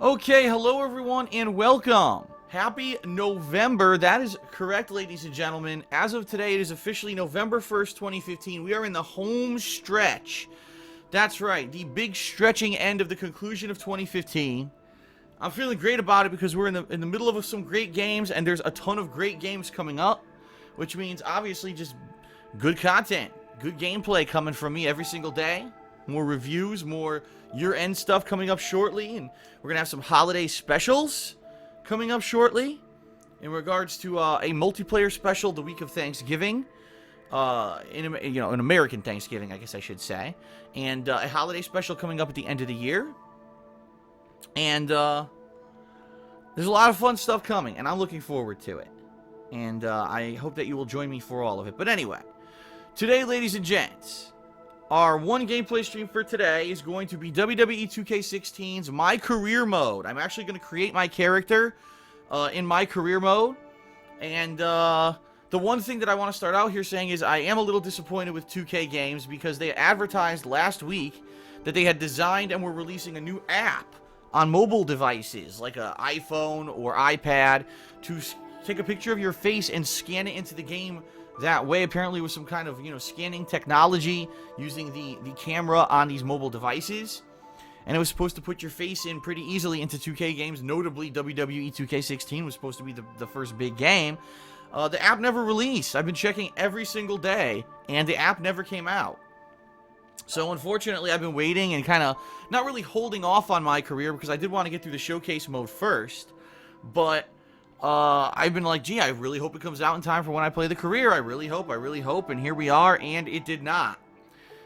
Okay, hello everyone and welcome. Happy November. That is correct, ladies and gentlemen. As of today, it is officially November 1st, 2015. We are in the home stretch. That's right, the big stretching end of the conclusion of 2015. I'm feeling great about it because we're in the middle of some great games, and there's a ton of great games coming up, which means obviously just good content, good gameplay coming from me every single day. More reviews, more year-end stuff coming up shortly, and we're gonna have some holiday specials coming up shortly in regards to a multiplayer special the week of Thanksgiving, an American Thanksgiving, I guess I should say, and a holiday special coming up at the end of the year. And there's a lot of fun stuff coming, and I'm looking forward to it. And I hope that you will join me for all of it. But anyway, today, ladies and gents, our one gameplay stream for today is going to be WWE 2K16's My Career Mode. I'm actually going to create my character in My Career Mode. And the one thing that I want to start out here saying is I am a little disappointed with 2K Games because they advertised last week that they had designed and were releasing a new app on mobile devices like an iPhone or iPad to take a picture of your face and scan it into the game that way. Apparently with some kind of, scanning technology using the camera on these mobile devices. And it was supposed to put your face in pretty easily into 2K games. Notably, WWE 2K16 was supposed to be the first big game. The app never released. I've been checking every single day, and the app never came out. So unfortunately, I've been waiting and kind of not really holding off on My Career because I did want to get through the showcase mode first. But I've been like, gee, I really hope it comes out in time for when I play the career. I really hope, and here we are, and it did not.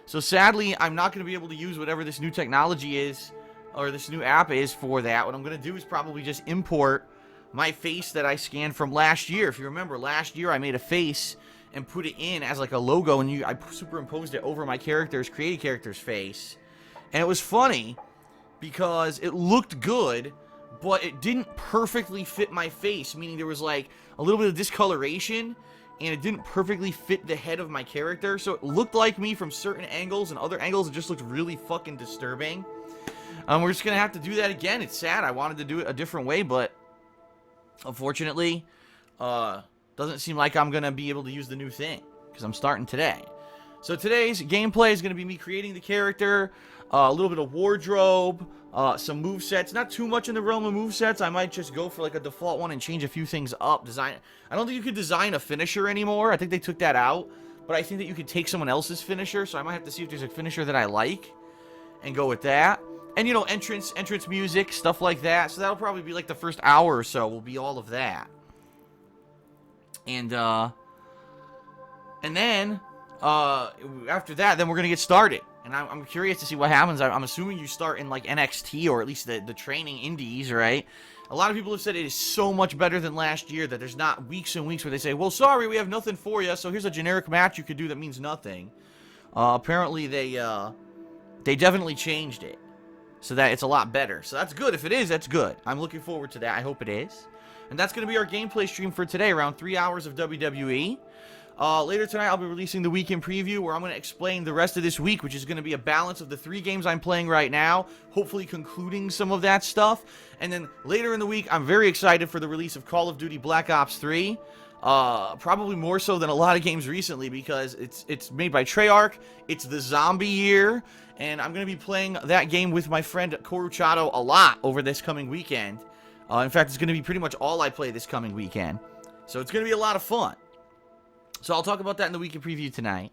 So sadly, I'm not going to be able to use whatever this new technology is, or this new app is for that. What I'm going to do is probably just import my face that I scanned from last year. If you remember, last year I made a face and put it in as like a logo, and I superimposed it over my created character's face. And it was funny because it looked good, but it didn't perfectly fit my face, meaning there was like a little bit of discoloration, and it didn't perfectly fit the head of my character, so it looked like me from certain angles, and other angles it just looked really fucking disturbing. We're just gonna have to do that again. It's sad. I wanted to do it a different way, but unfortunately, doesn't seem like I'm gonna be able to use the new thing, because I'm starting today. So today's gameplay is gonna be me creating the character, a little bit of wardrobe, some movesets. Not too much in the realm of movesets. I might just go for like a default one and change a few things up. I don't think you could design a finisher anymore. I think they took that out. But I think that you could take someone else's finisher. So I might have to see if there's a finisher that I like and go with that. And, entrance music, stuff like that. So that'll probably be like the first hour or so will be all of that. And then, after that, then we're going to get started. And I'm curious to see what happens. I'm assuming you start in, like, NXT, or at least the training indies, right? A lot of people have said it is so much better than last year that there's not weeks and weeks where they say, well, sorry, we have nothing for you, so here's a generic match you could do that means nothing. Apparently, they definitely changed it so that it's a lot better. So that's good. If it is, that's good. I'm looking forward to that. I hope it is. And that's going to be our gameplay stream for today, around 3 hours of WWE. Later tonight, I'll be releasing the weekend preview where I'm going to explain the rest of this week, which is going to be a balance of the 3 games I'm playing right now, hopefully concluding some of that stuff. And then later in the week, I'm very excited for the release of Call of Duty Black Ops 3. Probably more so than a lot of games recently because it's made by Treyarch. It's the zombie year, and I'm going to be playing that game with my friend Coruchado a lot over this coming weekend. In fact, it's going to be pretty much all I play this coming weekend. So it's going to be a lot of fun. So I'll talk about that in the weekend preview tonight.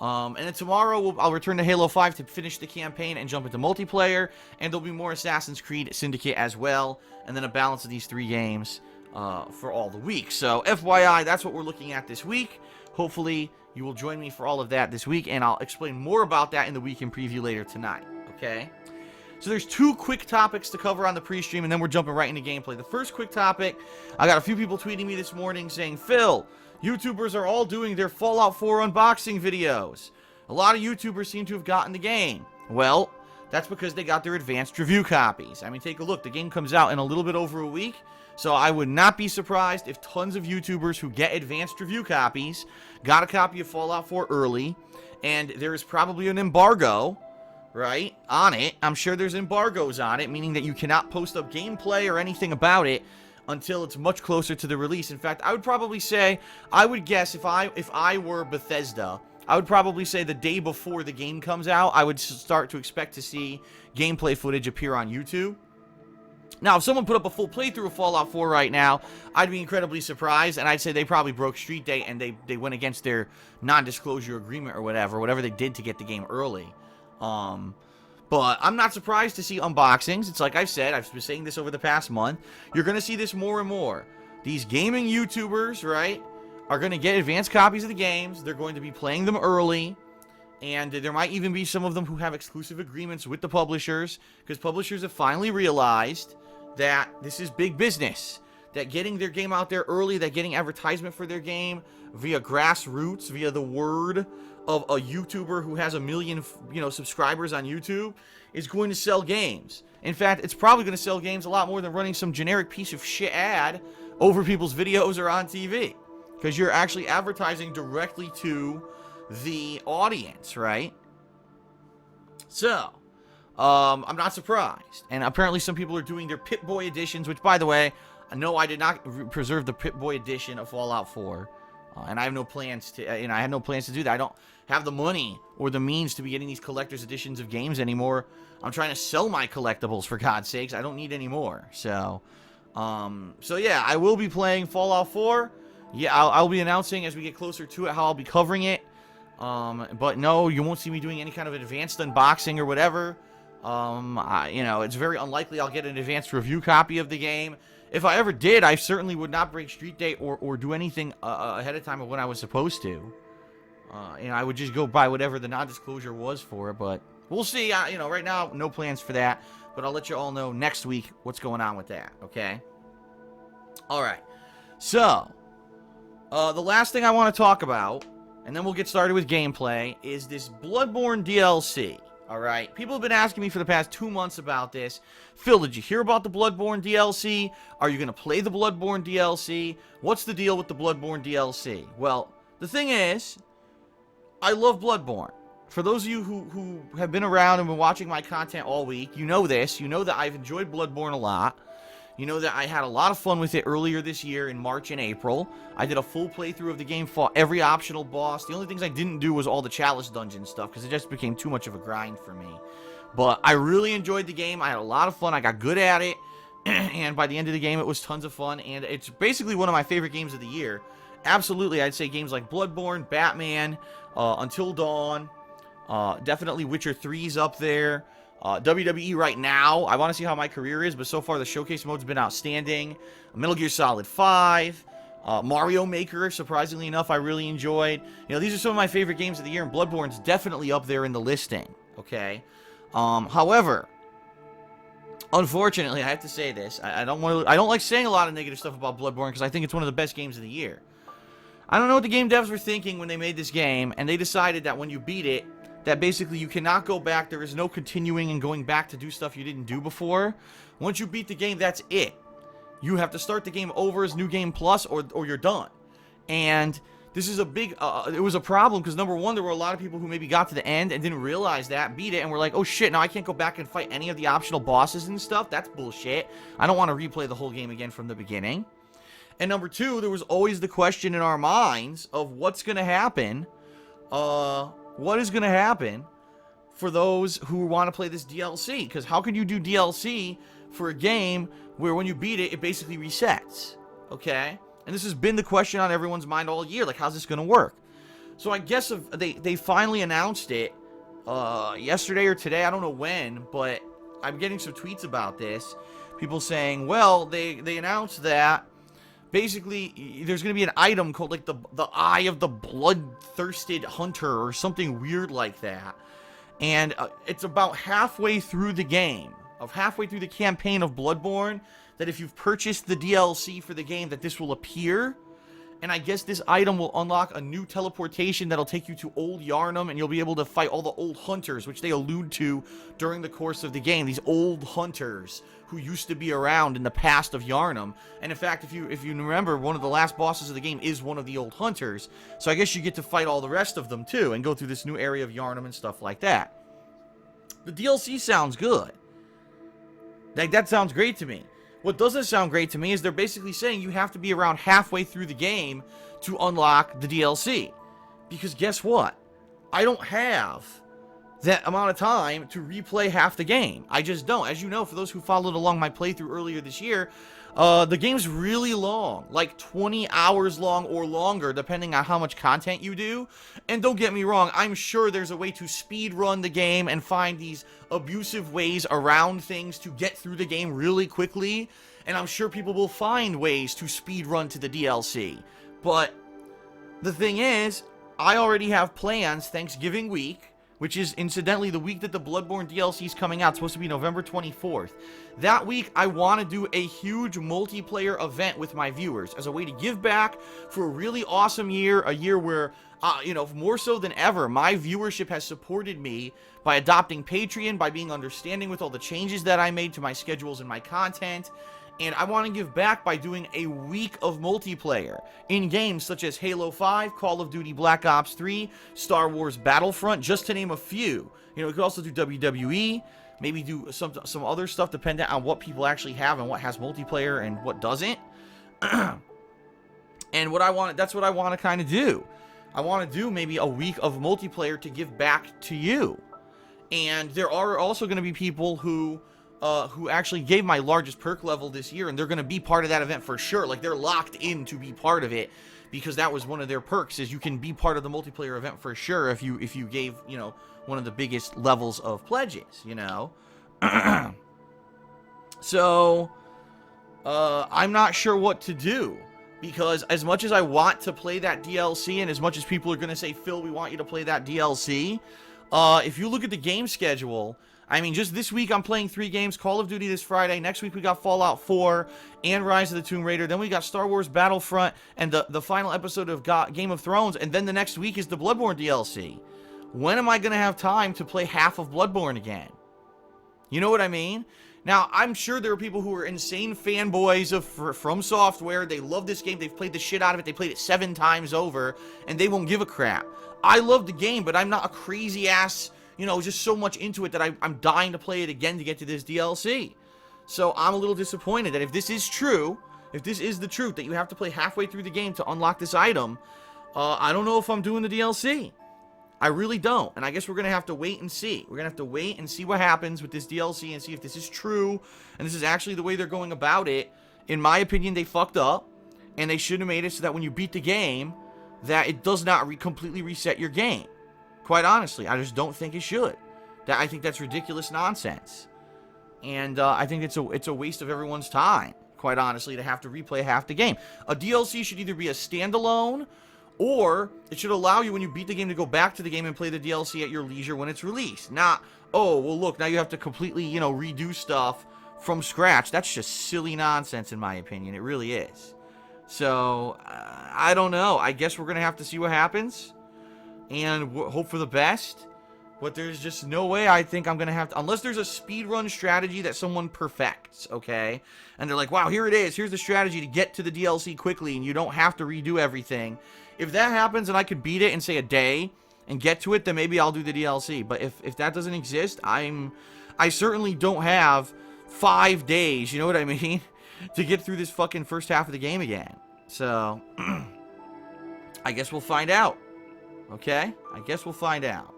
And then tomorrow, I'll return to Halo 5 to finish the campaign and jump into multiplayer. And there'll be more Assassin's Creed Syndicate as well. And then a balance of these 3 games for all the week. So FYI, that's what we're looking at this week. Hopefully, you will join me for all of that this week. And I'll explain more about that in the weekend preview later tonight. Okay? So there's 2 quick topics to cover on the pre-stream. And then we're jumping right into gameplay. The first quick topic, I got a few people tweeting me this morning saying, Phil, YouTubers are all doing their Fallout 4 unboxing videos. A lot of YouTubers seem to have gotten the game. Well, that's because they got their advanced review copies. I mean, take a look. The game comes out in a little bit over a week. So I would not be surprised if tons of YouTubers who get advanced review copies got a copy of Fallout 4 early. And there is probably an embargo right, on it. I'm sure there's embargoes on it, meaning that you cannot post up gameplay or anything about it until it's much closer to the release. In fact, I would probably say, I would guess if I were Bethesda, I would probably say the day before the game comes out, I would start to expect to see gameplay footage appear on YouTube. Now, if someone put up a full playthrough of Fallout 4 right now, I'd be incredibly surprised, and I'd say they probably broke Street Date and they went against their non-disclosure agreement or whatever they did to get the game early. But I'm not surprised to see unboxings. It's like I've said, I've been saying this over the past month. You're going to see this more and more. These gaming YouTubers, right, are going to get advanced copies of the games. They're going to be playing them early. And there might even be some of them who have exclusive agreements with the publishers, because publishers have finally realized that this is big business. That getting their game out there early, that getting advertisement for their game via grassroots, via the word of a YouTuber who has 1 million, subscribers on YouTube, is going to sell games. In fact, it's probably going to sell games a lot more than running some generic piece of shit ad over people's videos or on TV. Because you're actually advertising directly to the audience, right? So, I'm not surprised. And apparently some people are doing their Pip-Boy editions, which, by the way, no, I did not preserve the Pip-Boy edition of Fallout 4. And I have no plans to, I have no plans to do that. I don't have the money or the means to be getting these collector's editions of games anymore. I'm trying to sell my collectibles, for God's sakes. I don't need any more. So yeah, I will be playing Fallout 4. Yeah, I'll be announcing as we get closer to it how I'll be covering it. But no, you won't see me doing any kind of advanced unboxing or whatever. It's very unlikely I'll get an advanced review copy of the game. If I ever did, I certainly would not break Street Date or do anything ahead of time of when I was supposed to. I would just go by whatever the non-disclosure was for it, but we'll see. Right now, no plans for that, but I'll let you all know next week what's going on with that, okay? All right. So, the last thing I want to talk about, and then we'll get started with gameplay, is this Bloodborne DLC. Alright, people have been asking me for the past 2 months about this. Phil, did you hear about the Bloodborne DLC? Are you going to play the Bloodborne DLC? What's the deal with the Bloodborne DLC? Well, the thing is, I love Bloodborne. For those of you who have been around and been watching my content all week, you know this. You know that I've enjoyed Bloodborne a lot. You know that I had a lot of fun with it earlier this year in March and April. I did a full playthrough of the game, fought every optional boss. The only things I didn't do was all the Chalice dungeon stuff, because it just became too much of a grind for me. But I really enjoyed the game. I had a lot of fun. I got good at it. And by the end of the game, it was tons of fun. And it's basically one of my favorite games of the year. Absolutely, I'd say games like Bloodborne, Batman, Until Dawn, definitely Witcher 3's up there. WWE right now, I want to see how my career is, but so far the showcase mode's been outstanding. Metal Gear Solid 5, Mario Maker, surprisingly enough, I really enjoyed. These are some of my favorite games of the year, and Bloodborne's definitely up there in the listing, okay? However, unfortunately, I have to say this. I don't like saying a lot of negative stuff about Bloodborne, because I think it's one of the best games of the year. I don't know what the game devs were thinking when they made this game, and they decided that when you beat it, that basically you cannot go back. There is no continuing and going back to do stuff you didn't do before. Once you beat the game, that's it. You have to start the game over as New Game Plus, or you're done. And this is a big, it was a problem, because number one, there were a lot of people who maybe got to the end and didn't realize that, beat it, and were like, oh shit, now I can't go back and fight any of the optional bosses and stuff. That's bullshit. I don't want to replay the whole game again from the beginning. And number two, there was always the question in our minds of what's going to happen, what is going to happen for those who want to play this DLC? Because how can you do DLC for a game where when you beat it, it basically resets? Okay? And this has been the question on everyone's mind all year. Like, how's this going to work? So I guess they finally announced it yesterday or today. I don't know when, but I'm getting some tweets about this. People saying, well, they announced that basically there's going to be an item called like the Eye of the Bloodthirsted Hunter or something weird like that. And it's about halfway through the game, halfway through the campaign of Bloodborne, that if you've purchased the DLC for the game, that this will appear. And I guess this item will unlock a new teleportation that'll take you to Old Yharnam, and you'll be able to fight all the old hunters, which they allude to during the course of the game. These old hunters who used to be around in the past of Yharnam. And in fact, if you remember, one of the last bosses of the game is one of the old hunters. So I guess you get to fight all the rest of them too, and go through this new area of Yharnam and stuff like that. The DLC sounds good. Like, that sounds great to me. What doesn't sound great to me is they're basically saying you have to be around halfway through the game to unlock the DLC. Because guess what? I don't have that amount of time to replay half the game. I just don't. As you know, for those who followed along my playthrough earlier this year, the game's really long, like 20 hours long or longer, depending on how much content you do. And don't get me wrong, I'm sure there's a way to speed run the game and find these abusive ways around things to get through the game really quickly. And I'm sure people will find ways to speed run to the DLC. But the thing is, I already have plans Thanksgiving week, which is incidentally the week that the Bloodborne DLC is coming out. It's supposed to be November 24th. That week, I want to do a huge multiplayer event with my viewers as a way to give back for a really awesome year, a year where, more so than ever, my viewership has supported me by adopting Patreon, by being understanding with all the changes that I made to my schedules and my content. And I want to give back by doing a week of multiplayer in games such as Halo 5, Call of Duty Black Ops 3, Star Wars Battlefront, just to name a few. We could also do WWE, maybe do some other stuff depending on what people actually have and what has multiplayer and what doesn't. And that's what I want to kind of do. I want to do maybe a week of multiplayer to give back to you. And there are also going to be people who actually gave my largest perk level this year, and they're going to be part of that event for sure. Like, they're locked in to be part of it, because that was one of their perks, is you can be part of the multiplayer event for sure if you gave, one of the biggest levels of pledges, So, I'm not sure what to do, because as much as I want to play that DLC, and as much as people are going to say, Phil, we want you to play that DLC, if you look at the game schedule, I mean, just this week I'm playing 3 games. Call of Duty this Friday. Next week we got Fallout 4 and Rise of the Tomb Raider. Then we got Star Wars Battlefront and the final episode of Game of Thrones. And then the next week is the Bloodborne DLC. When am I going to have time to play half of Bloodborne again? You know what I mean? Now, I'm sure there are people who are insane fanboys of From Software. They love this game. They've played the shit out of it. They played it 7 times over. And they won't give a crap. I love the game, but I'm not a crazy ass... just so much into it that I'm dying to play it again to get to this DLC. So I'm a little disappointed that if this is true, if this is the truth, that you have to play halfway through the game to unlock this item, I don't know if I'm doing the DLC. I really don't. And I guess we're going to have to wait and see. We're going to have to wait and see what happens with this DLC and see if this is true. And this is actually the way they're going about it. In my opinion, they fucked up. And they should have made it so that when you beat the game, that it does not completely reset your game. Quite honestly, I just don't think it should. I think that's ridiculous nonsense. And I think it's a waste of everyone's time, quite honestly, to have to replay half the game. A DLC should either be a standalone, or it should allow you, when you beat the game, to go back to the game and play the DLC at your leisure when it's released. Not, oh, well, look, now you have to completely, redo stuff from scratch. That's just silly nonsense, in my opinion. It really is. So, I don't know. I guess we're going to have to see what happens. And hope for the best, but there's just no way I think I'm going to have to, unless there's a speedrun strategy that someone perfects, okay? And they're like, wow, here it is, here's the strategy to get to the DLC quickly, and you don't have to redo everything. If that happens and I could beat it in, say, a day, and get to it, then maybe I'll do the DLC. But if that doesn't exist, I certainly don't have 5 days, you know what I mean, to get through this fucking first half of the game again. So, I guess we'll find out. Okay? I guess we'll find out.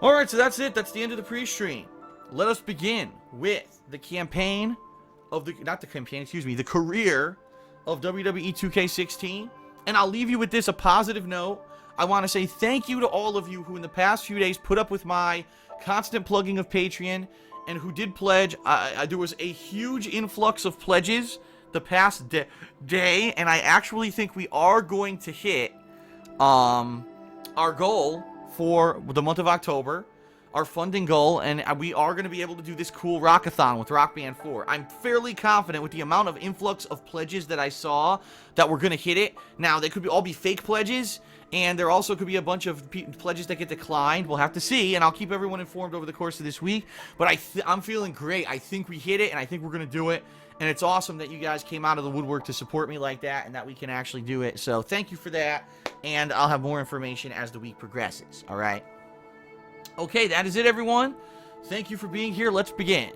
Alright, so that's it. That's the end of the pre-stream. Let us begin with the campaign of the... Not the campaign, excuse me. The career of WWE 2K16. And I'll leave you with this, a positive note. I want to say thank you to all of you who in the past few days put up with my constant plugging of Patreon and who did pledge. There was a huge influx of pledges the past day, and I actually think we are going to hit our goal for the month of October, our funding goal, and we are going to be able to do this cool Rockathon with Rock Band 4. I'm fairly confident with the amount of influx of pledges that I saw that we're going to hit it. Now, they could all be fake pledges, and there also could be a bunch of pledges that get declined. We'll have to see, and I'll keep everyone informed over the course of this week. But I'm feeling great. I think we hit it, and I think we're going to do it. And it's awesome that you guys came out of the woodwork to support me like that, and that we can actually do it. So thank you for that, and I'll have more information as the week progresses, all right? Okay, that is it, everyone. Thank you for being here. Let's begin.